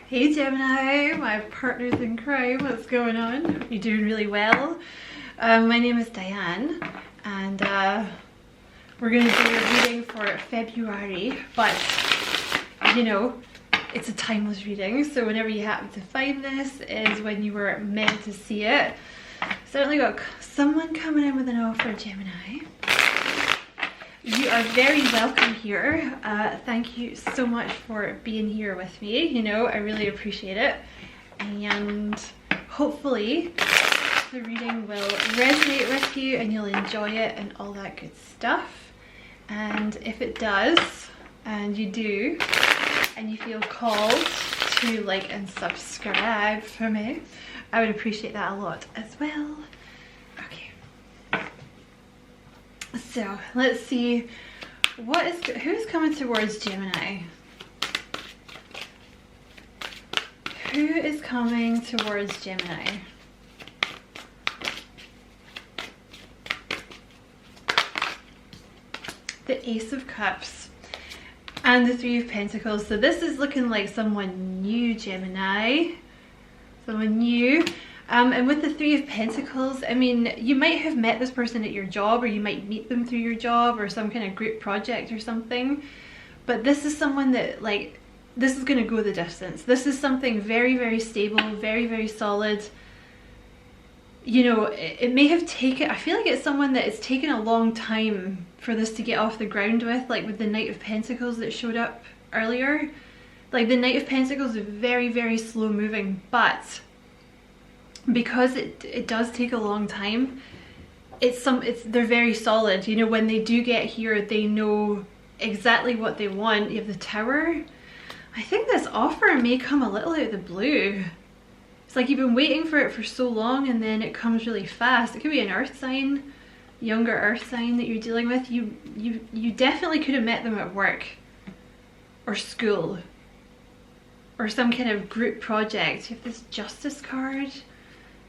Hey Gemini, my partners in crime, what's going on? You're doing really well. My name is Diane and we're going to do a reading for February, but you know, it's a timeless reading, so whenever you happen to find this is when you were meant to see it. Certainly got someone coming in with an offer, Gemini. You are very welcome here. Thank you so much for being here with me. You know, I really appreciate it. And hopefully the reading will resonate with you and you'll enjoy it and all that good stuff. And if it does, and you do, and you feel called to like and subscribe for me, I would appreciate that a lot as well. So let's see who's coming towards Gemini. Who is coming towards Gemini? The Ace of Cups and the Three of Pentacles. So this is looking like someone new, Gemini. Someone new. And with the Three of Pentacles, I mean, you might have met this person at your job, or you might meet them through your job or some kind of group project or something. But this is someone that, like, this is going to go the distance. This is something very, very stable, very, very solid. You know, it may have taken, I feel like it's someone that it's taken a long time for this to get off the ground with, like with the Knight of Pentacles that showed up earlier. Like the Knight of Pentacles is very, very slow moving, but because it does take a long time, they're very solid. You know, when they do get here, they know exactly what they want. You have the Tower. I think this offer may come a little out of the blue. It's like you've been waiting for it for so long and then it comes really fast. It could be an earth sign, younger earth sign that you're dealing with. You definitely could have met them at work or school or some kind of group project. You have this Justice card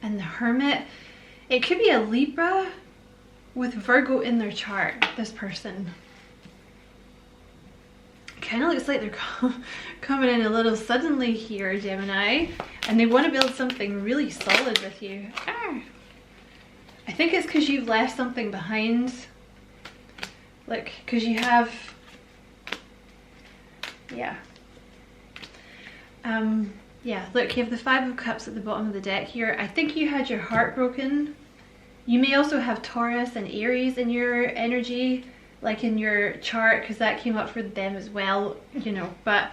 and the Hermit. It could be a Libra with Virgo in their chart, this person. Kind of looks like they're coming in a little suddenly here, Gemini, and they want to build something really solid with you. I think it's because you've left something behind. Look, because you have, yeah. Yeah, look, you have the Five of Cups at the bottom of the deck here. I think you had your heart broken. You may also have Taurus and Aries in your energy, like in your chart, because that came up for them as well, you know. But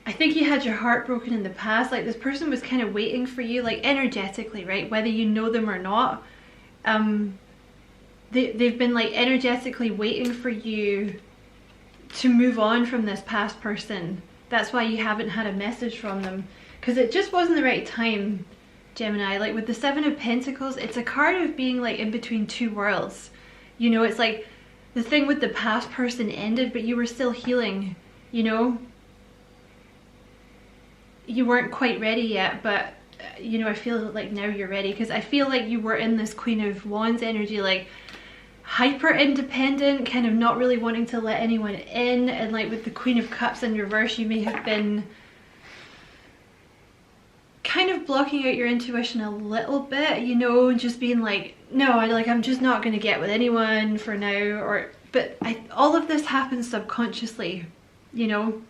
I think you had your heart broken in the past. Like this person was kind of waiting for you, like energetically, right? Whether you know them or not. They've been like energetically waiting for you to move on from this past person. That's why you haven't had a message from them, because it just wasn't the right time, Gemini. Like with the Seven of Pentacles, it's a card of being like in between two worlds. You know, it's like the thing with the past person ended, but you were still healing, you know. You weren't quite ready yet, but you know, I feel like now you're ready, because I feel like you were in this Queen of Wands energy, like hyper independent, kind of not really wanting to let anyone in. And like with the Queen of Cups in reverse, you may have been kind of blocking out your intuition a little bit, you know, just being like, no, I'm just not going to get with anyone for now. But all of this happens subconsciously, you know,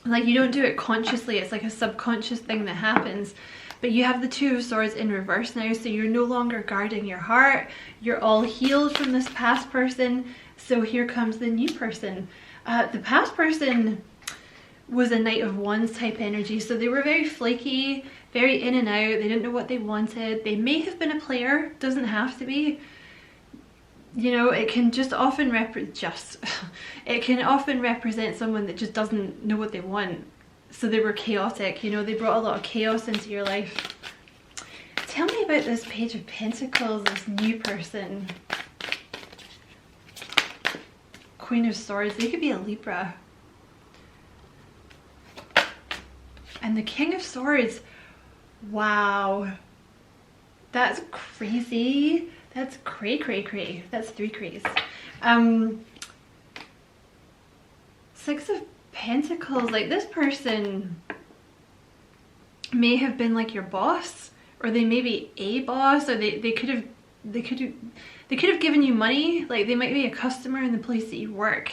like you don't do it consciously. It's like a subconscious thing that happens. But you have the Two of Swords in reverse now, so you're no longer guarding your heart. You're all healed from this past person. So here comes the new person. The past person was a Knight of Wands type energy, so they were very flaky, very in and out. They didn't know what they wanted. They may have been a player, doesn't have to be. You know, it can just often it can often represent someone that just doesn't know what they want. So they were chaotic, you know, they brought a lot of chaos into your life. Tell me about this Page of Pentacles, this new person. Queen of Swords, they could be a Libra. And the King of Swords, wow. That's crazy. That's cray. That's three crays. Six of Pentacles, like this person may have been like your boss, or they may be a boss, or they could have given you money. Like they might be a customer in the place that you work.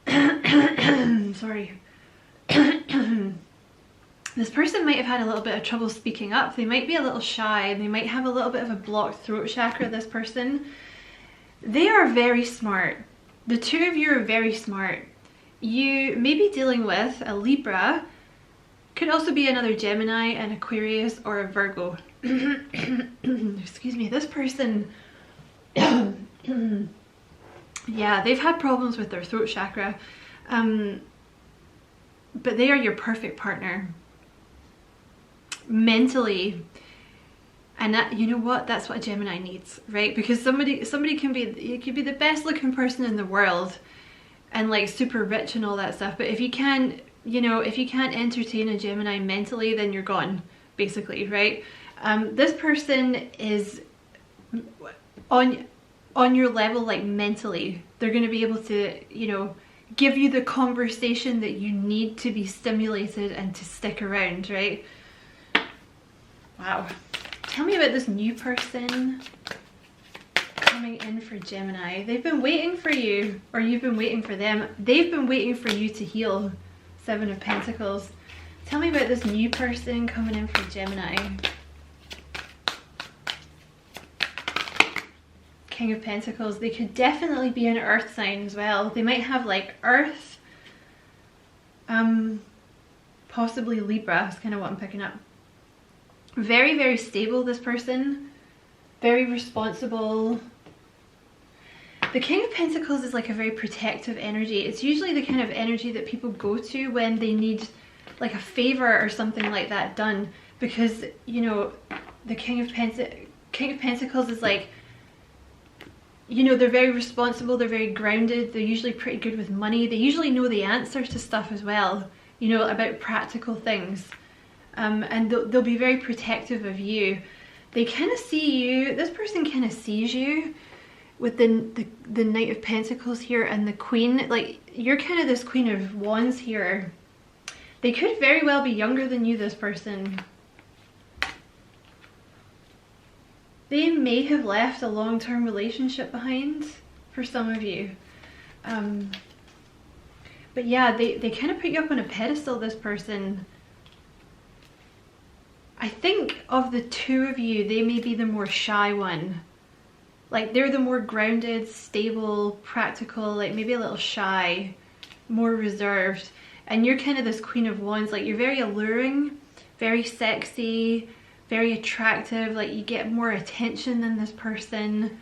Sorry. This person might have had a little bit of trouble speaking up. They might be a little shy, and they might have a little bit of a blocked throat chakra, this person. They are very smart. The two of you are very smart. You may be dealing with a Libra, could also be another Gemini, an Aquarius, or a Virgo. Excuse me, this person, yeah, they've had problems with their throat chakra, but they are your perfect partner. Mentally, and that, you know what, that's what a Gemini needs, right? Because somebody can be, you could be the best looking person in the world and like super rich and all that stuff, but if you can't, you know, if you can't entertain a Gemini mentally, then you're gone, basically, right? This person is on your level, like mentally. They're going to be able to, you know, give you the conversation that you need to be stimulated and to stick around, right? Wow. Tell me about this new person coming in for Gemini. They've been waiting for you, or you've been waiting for them. They've been waiting for you to heal. Seven of Pentacles. Tell me about this new person coming in for Gemini. King of Pentacles. They could definitely be an earth sign as well. They might have like earth, possibly Libra is kind of what I'm picking up. Very, very stable, this person. Very responsible. The King of Pentacles is like a very protective energy. It's usually the kind of energy that people go to when they need like a favor or something like that done, because, you know, the King of Pentacles is like, you know, they're very responsible, they're very grounded, they're usually pretty good with money, they usually know the answers to stuff as well, you know, about practical things. And they'll be very protective of you. They kind of see you, this person kind of sees you with the Knight of Pentacles here and the Queen. Like, you're kind of this Queen of Wands here. They could very well be younger than you, this person. They may have left a long-term relationship behind for some of you. But yeah, they kind of put you up on a pedestal, this person. I think of the two of you, they may be the more shy one. Like, they're the more grounded, stable, practical, like maybe a little shy, more reserved. And you're kind of this Queen of Wands, like you're very alluring, very sexy, very attractive, like you get more attention than this person.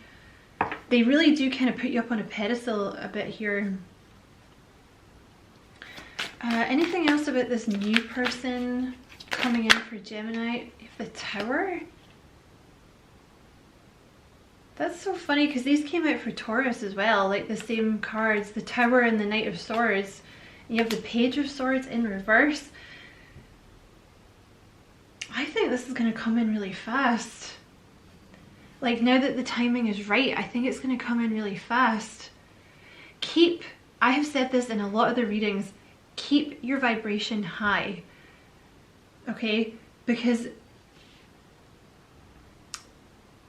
They really do kind of put you up on a pedestal a bit here. Anything else about this new person coming in for Gemini? The Tower. That's so funny because these came out for Taurus as well, like the same cards, the Tower and the Knight of Swords. You have the Page of Swords in reverse. I think this is going to come in really fast. Like, now that the timing is right, I think it's going to come in really fast. I have said this in a lot of the readings, keep your vibration high. Okay? Because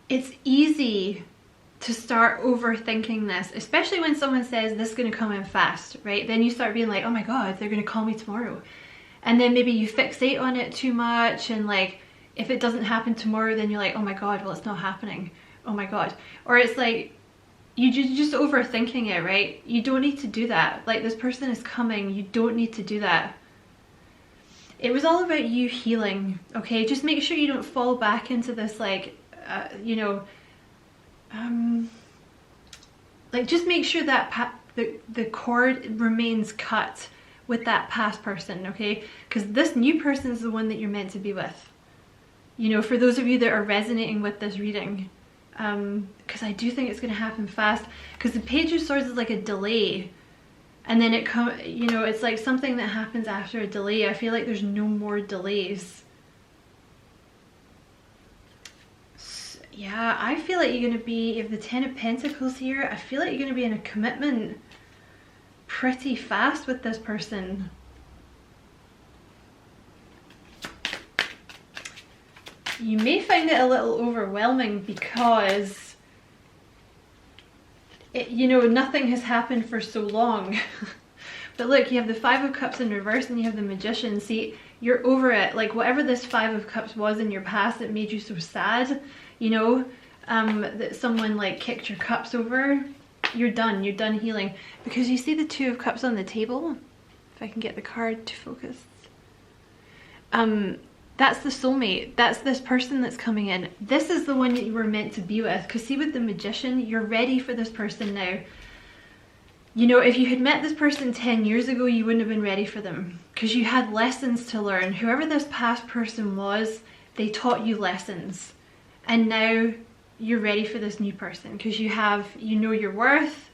it's easy to start overthinking this, especially when someone says this is going to come in fast, right? Then you start being like, oh my god, they're going to call me tomorrow. And then maybe you fixate on it too much, and like, if it doesn't happen tomorrow, then you're like, oh my god, well, it's not happening. Oh my god. Or it's like, you're just overthinking it, right? You don't need to do that. Like, this person is coming, you don't need to do that. It was all about you healing, okay? Just make sure you don't fall back into this, like, you know, like, just make sure that the cord remains cut with that past person, okay? Because this new person is the one that you're meant to be with. You know, for those of you that are resonating with this reading, because I do think it's going to happen fast. Because the Page of Swords is like a delay, and then it you know, it's like something that happens after a delay. I feel like there's no more delays. Yeah, I feel like you're going to be, if the Ten of Pentacles here, I feel like you're going to be in a commitment pretty fast with this person. you may find it a little overwhelming because you know, nothing has happened for so long. But look, you have the Five of Cups in reverse and you have the Magician. See, you're over it. Like whatever this Five of Cups was in your past that made you so sad, you know, that someone like kicked your cups over, you're done healing. Because you see the Two of Cups on the table? If I can get the card to focus. That's the soulmate. That's this person that's coming in. This is the one that you were meant to be with. Because see, with the Magician, you're ready for this person now. You know, if you had met this person 10 years ago, you wouldn't have been ready for them. Because you had lessons to learn. Whoever this past person was, they taught you lessons. And now you're ready for this new person. Because you know your worth.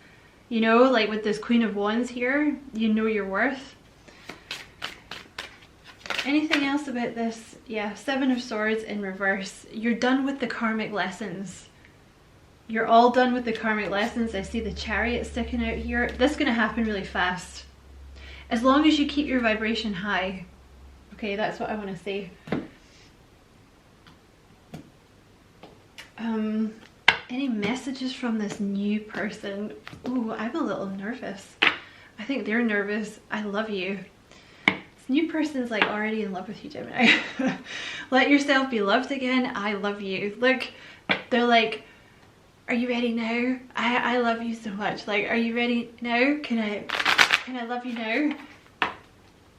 You know, like with this Queen of Wands here, you know your worth. Anything else about this? Yeah, Seven of Swords in reverse. You're done with the karmic lessons. You're all done with the karmic lessons. I see the Chariot sticking out here. This is going to happen really fast. As long as you keep your vibration high. Okay, that's what I want to say. Any messages from this new person? Ooh, I'm a little nervous. I think they're nervous. I love you. New person's like already in love with you, Gemini. Let yourself be loved again. I love you. Look, they're like, are you ready now? I love you so much. Like, are you ready now? Can I love you now?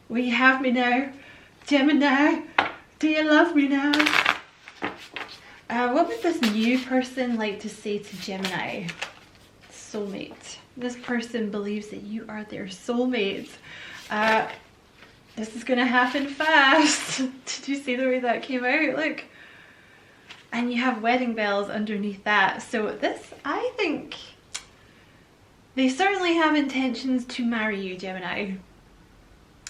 Will you have me now? Gemini, do you love me now? What would this new person like to say to Gemini? Soulmate. This person believes that you are their soulmate. This is gonna happen fast. Did you see the way that came out? Look. And you have wedding bells underneath that. So this, I think, they certainly have intentions to marry you, Gemini.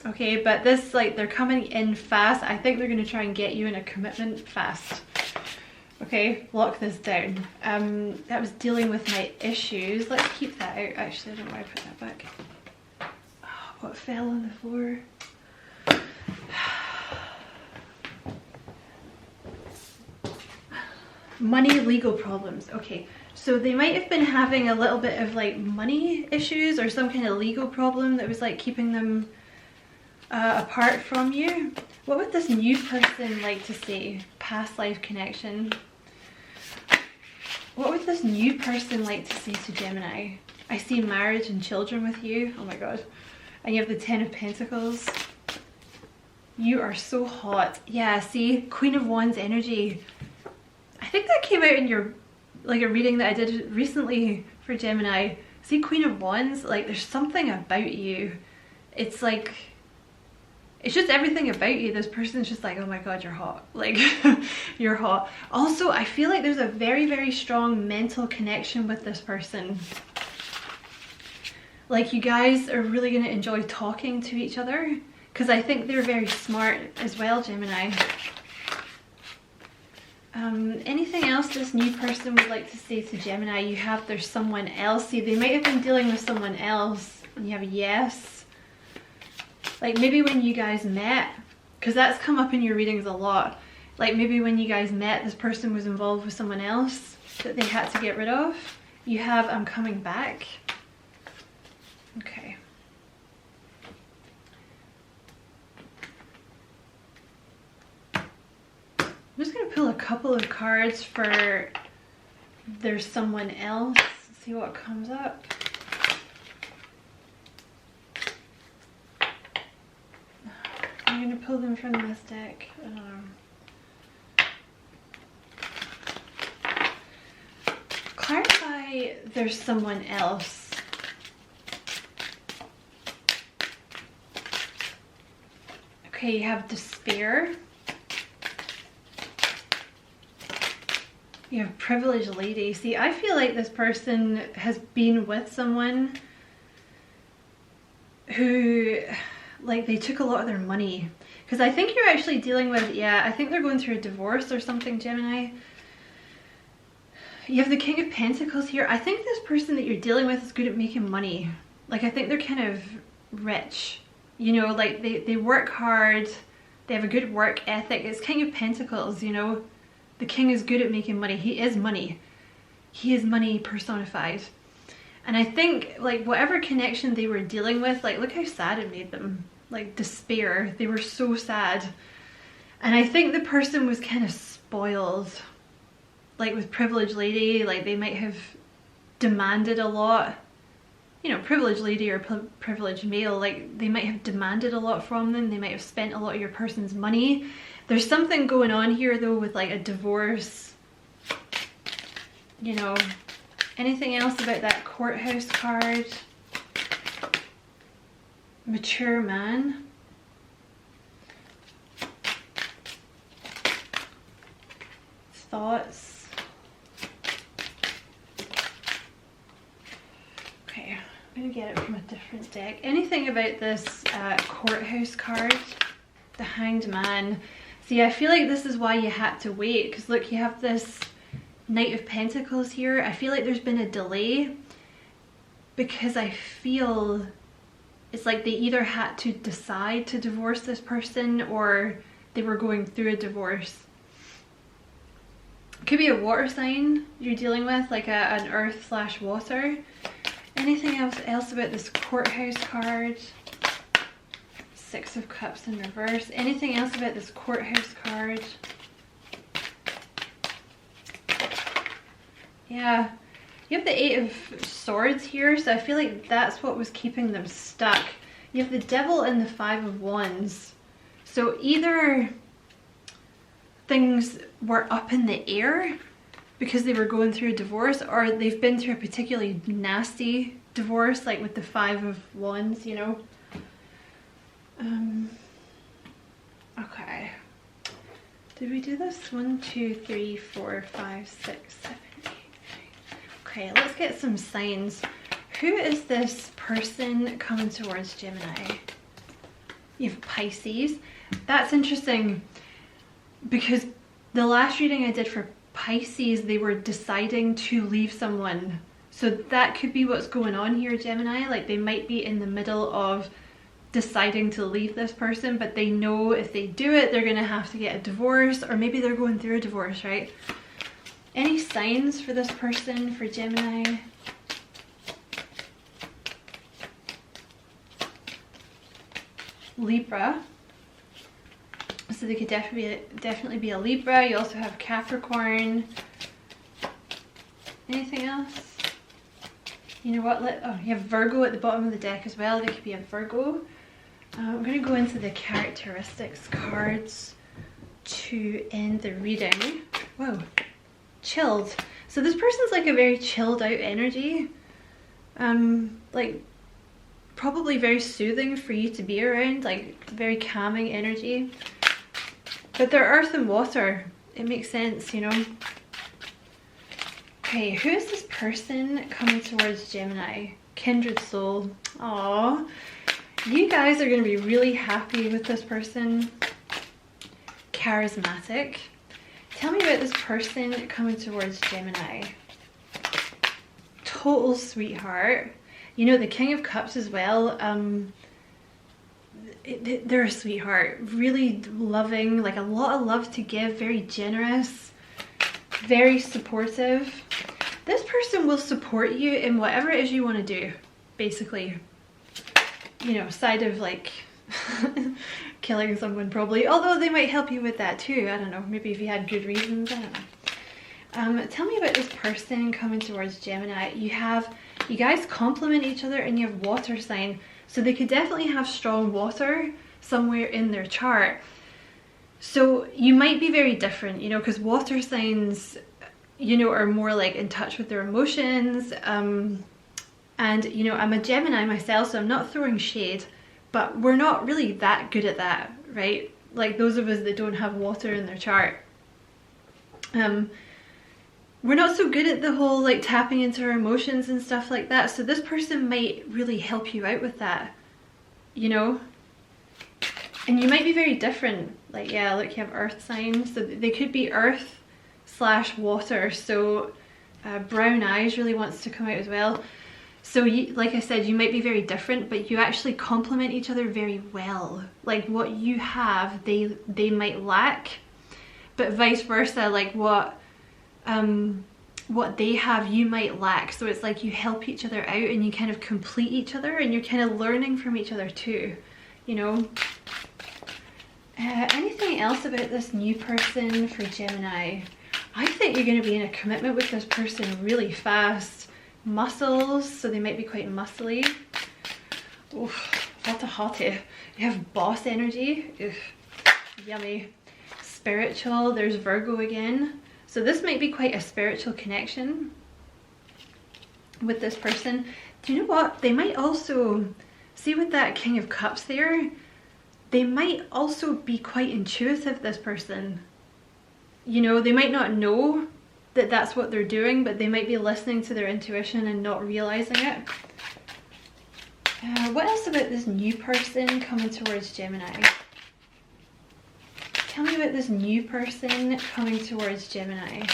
Okay, but this, like, they're coming in fast. I think they're gonna try and get you in a commitment fast. Okay, lock this down. That was dealing with my issues. Let's keep that out. Actually, I don't know why I put that back. Oh, what fell on the floor? Money, legal problems. Okay, so they might have been having a little bit of like money issues or some kind of legal problem that was like keeping them apart from you. What would this new person like to say? Past life connection. What would this new person like to say to Gemini? I see marriage and children with you. Oh my god. And you have the Ten of Pentacles. You are so hot. Yeah, see? Queen of Wands energy. I think that came out in your, like a reading that I did recently for Gemini. See, Queen of Wands, like there's something about you. It's like, it's just everything about you. This person's just like, oh my god, you're hot. Like, you're hot. Also, I feel like there's a very, very strong mental connection with this person. Like you guys are really going to enjoy talking to each other. Because I think they're very smart as well, Gemini. Anything else this new person would like to say to Gemini? You have there's someone else. See, they might have been dealing with someone else. And you have a yes. Like maybe when you guys met, because that's come up in your readings a lot. Like maybe when you guys met, this person was involved with someone else that they had to get rid of. You have I'm coming back. Okay. I'm just going to pull a couple of cards for there's someone else. See what comes up. I'm going to pull them from this deck. Clarify there's someone else. Okay, you have despair. You have privileged lady. See, I feel like this person has been with someone who, like, they took a lot of their money. Because I think you're actually dealing with, yeah, I think they're going through a divorce or something, Gemini. You have the King of Pentacles here. I think this person that you're dealing with is good at making money. Like, I think they're kind of rich. You know, like, they work hard. They have a good work ethic. It's King of Pentacles, you know. The king is good at making money. He is money. He is money personified. And I think like whatever connection they were dealing with, like look how sad it made them. Like despair. They were so sad. And I think the person was kind of spoiled. Like with privileged lady, like they might have demanded a lot. You know, privileged lady or privileged male, like they might have demanded a lot from them. They might have spent a lot of your person's money. There's something going on here though with like a divorce. You know, anything else about that courthouse card? Mature man. Thoughts. Okay, I'm gonna get it from a different deck. Anything about this courthouse card? The Hanged Man. See, I feel like this is why you had to wait, because look, you have this Knight of Pentacles here. I feel like there's been a delay because I feel it's like they either had to decide to divorce this person or they were going through a divorce. Could be a water sign you're dealing with, like an earth/water. Anything else about this courthouse card? Six of Cups in reverse. Anything else about this courthouse card? Yeah, you have the Eight of Swords here, so I feel like that's what was keeping them stuck. You have the Devil and the Five of Wands. So either things were up in the air because they were going through a divorce, or they've been through a particularly nasty divorce, like with the Five of Wands, you know. Okay. Did we do this? 1, 2, 3, 4, 5, 6, 7, 8, 9. Okay, let's get some signs. Who is this person coming towards Gemini? You have Pisces. That's interesting because the last reading I did for Pisces, they were deciding to leave someone. So that could be what's going on here, Gemini. Like they might be in the middle of deciding to leave this person, but they know if they do it, they're gonna have to get a divorce, or maybe they're going through a divorce, right? Any signs for this person, for Gemini? Libra. So they could definitely be a Libra. You also have Capricorn. Anything else? You know what? Oh, you have Virgo at the bottom of the deck as well. They could be a Virgo. I'm going to go into the characteristics cards to end the reading. Whoa. Chilled. So this person's like a very chilled out energy. Like probably very soothing for you to be around, like very calming energy. But they're earth and water. It makes sense, you know. Okay, who is this person coming towards Gemini? Kindred soul. Aww. You guys are going to be really happy with this person. Charismatic. Tell me about this person coming towards Gemini. Total sweetheart. You know, the King of Cups as well. They're a sweetheart. Really loving, like a lot of love to give, very generous, very supportive. This person will support you in whatever it is you want to do, basically. You know, side of like killing someone probably, although they might help you with that too. I don't know, maybe if you had good reasons, I don't know. Tell me about this person coming towards Gemini. You guys complement each other and you have water sign, so they could definitely have strong water somewhere in their chart. So you might be very different, you know, because water signs, you know, are more like in touch with their emotions. And, you know, I'm a Gemini myself, so I'm not throwing shade, but we're not really that good at that, right? Like those of us that don't have water in their chart. We're not so good at the whole like tapping into our emotions and stuff like that. So this person might really help you out with that, you know? And you might be very different. Like, yeah, look, you have earth signs. So they could be earth/water. So brown eyes really wants to come out as well. So you, like I said, you might be very different, but you actually complement each other very well. Like what you have, they might lack. but vice versa, like what they have you might lack. So it's like you help each other out and you kind of complete each other, and you're kind of learning from each other too, you know. Anything else about this new person for Gemini? I think you're going to be in a commitment with this person really fast. Muscles, so they might be quite muscly. Oof, what a hottie. You have boss energy. Oof, yummy. Spiritual, there's Virgo again. So this might be quite a spiritual connection with this person. Do you know what? They might also, see with that King of Cups there, they might also be quite intuitive, this person. You know, they might not know that that's what they're doing, but they might be listening to their intuition and not realizing it. What else about this new person coming towards Gemini? Tell me about this new person coming towards Gemini.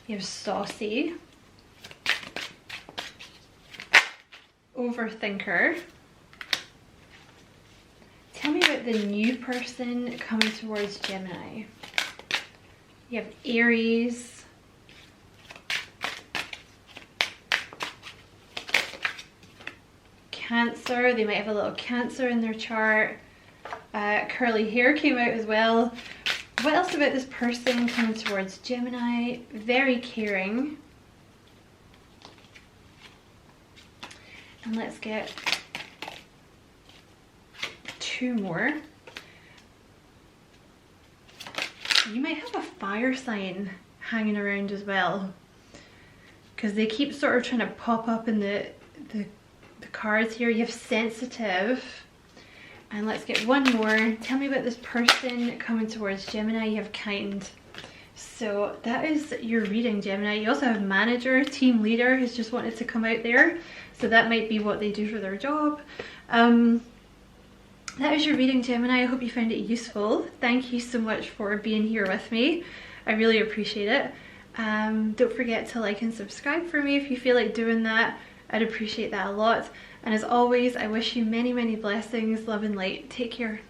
You have saucy, overthinker. Tell me about the new person coming towards Gemini. You have Aries, Cancer. They might have a little Cancer in their chart. Curly hair came out as well. What else about this person coming towards Gemini? Very caring. And let's get 2 more. You might have a fire sign hanging around as well, because they keep sort of trying to pop up in the cards here. You have sensitive, and let's get 1 more. Tell me about this person coming towards Gemini. You have kind. So that is your reading, Gemini. You also have manager, team leader who's just wanted to come out there, so that might be what they do for their job. That is your reading, Gemini. I hope you found it useful. Thank you so much for being here with me. I really appreciate it. Don't forget to like and subscribe for me if you feel like doing that. I'd appreciate that a lot. And as always, I wish you many, many blessings, love and light. Take care.